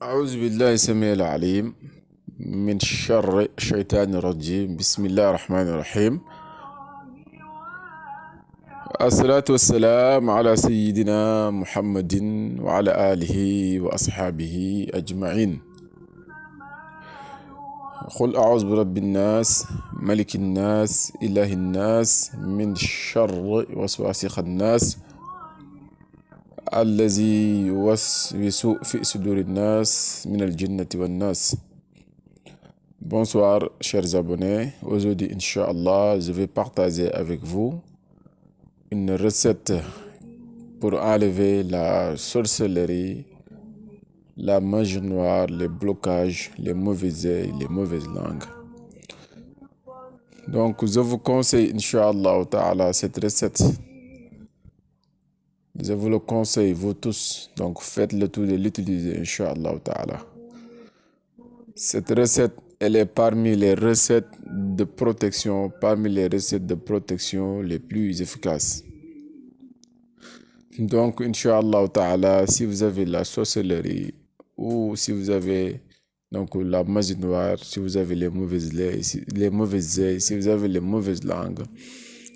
أعوذ بالله السميع العليم من شر الشيطان الرجيم. بسم الله الرحمن الرحيم. الصلاة والسلام على سيدنا محمد وعلى آله وأصحابه أجمعين. قل أعوذ برب الناس ملك الناس إله الناس من شر وسواس الناس الذي يوسوس في صدور الناس من الجنة والناس. Bonsoir chers abonnés, aujourd'hui Inch'Allah je vais partager avec vous une recette pour enlever la sorcellerie, la magie noire, les blocages, les mauvais œils, les mauvaises langues. Donc je vous conseille Inch'Allah Ta'ala cette recette. Je vous le conseille vous tous, donc faites le tout de l'utiliser Inch'Allah Ta'ala. Cette recette, elle est parmi les recettes de protection, les plus efficaces. Donc, Inch'Allah Ta'ala, si vous avez la sorcellerie ou si vous avez donc la magie noire, si vous avez les mauvaises œils, si vous avez les mauvaises langues,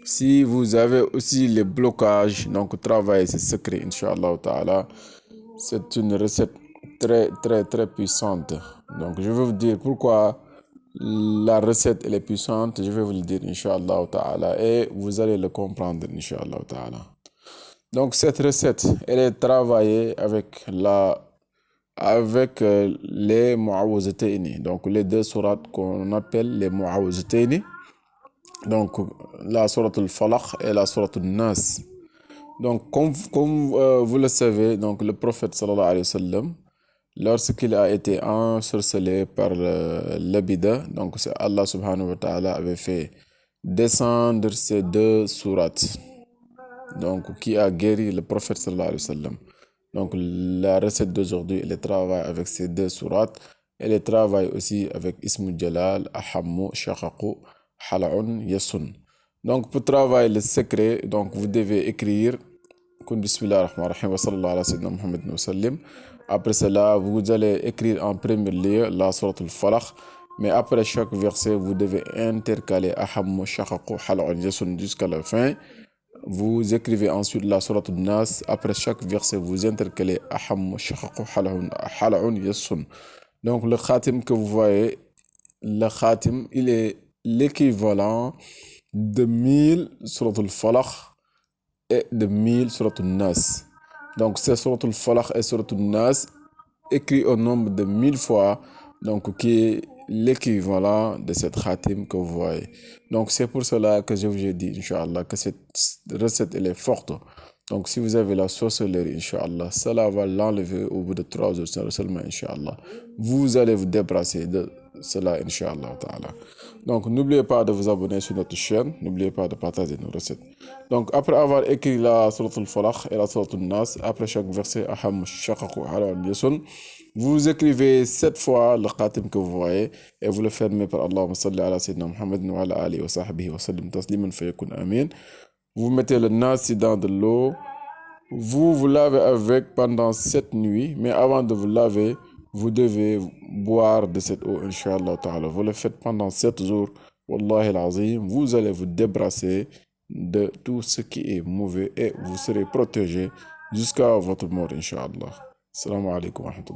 si vous avez aussi les blocages, donc travaillez ce secret, Inch'Allah Ta'ala. C'est une recette très puissante. Donc je vais vous dire pourquoi la recette elle est puissante. Je vais vous le dire Inch'Allah Ta'ala et vous allez le comprendre Inch'Allah Ta'ala. Donc cette recette elle est travaillée avec les mu'awwazataini. Donc les deux sourates qu'on appelle les mu'awwazataini. Donc la sourate al-Falaq et la sourate al-Nas. Donc, comme vous le savez, donc le prophète sallallahu alayhi wa sallam, lorsqu'il a été ensorcelé par l'Abida, donc Allah subhanahu wa ta'ala avait fait descendre ces deux sourates, donc qui a guéri le prophète sallallahu alayhi wa sallam. Donc la recette d'aujourd'hui, elle travaille avec ces deux sourates, elle travaille aussi avec Ismul Jalal, Ahammu, Shaqaqu, Hal'un, Yasun. Donc pour travailler le secret, donc vous devez écrire Bismillah ar-Rahman ar-Rahim wa sallallahu ala sayyidina Muhammad wa sallim. Après cela, vous allez écrire en premier lieu la sourate al-Falaq, mais après chaque verset, vous devez intercaler Ahammu, Shaqaqu, Hal'un, Yasun jusqu'à la fin. Vous écrivez ensuite la sourate al-Nas. Après chaque verset, vous intercalez Ahammu, Shaqaqu, Hal'un, Yasun. Donc le khatim que vous voyez, le khatim, il est l'équivalent de 1000 sourate al-Falaq et de 1000 sourate al-Nas. Donc c'est sourate al-Falaq et sourate al-Nas écrit au nombre de 1000 fois, donc qui est l'équivalent de cette khatim que vous voyez. Donc c'est pour cela que je vous ai dit, Inch'Allah, que cette recette elle est forte. Donc si vous avez la sorcellerie, Inch'Allah, cela va l'enlever au bout de 3 heures seulement, Inch'Allah. Vous allez vous débarrasser de cela, Inch'Allah. Donc n'oubliez pas de vous abonner sur notre chaîne, n'oubliez pas de partager nos recettes. Donc après avoir écrit la sourate al-Falaq et la sourate al-Nas, après chaque verset, Aham, Shaqaqu, Hal'un, Yasun, vous écrivez 7 fois le khatim que vous voyez et vous le fermez par Allahumma salli ala sayyidina Muhammad wa ala alihi wa sahbihi wa sallim tasliman fayakun amin. Vous mettez le Nas dans de l'eau, vous lavez avec pendant 7 nuits, mais avant de vous laver, vous devez boire de cette eau, Inch'Allah Ta'ala. Vous le faites pendant 7 jours, Wallahi al-Azim, vous allez vous débarrasser de tout ce qui est mauvais et vous serez protégé jusqu'à votre mort, Inch'Allah. Assalamu alaikum wa rahmatullah.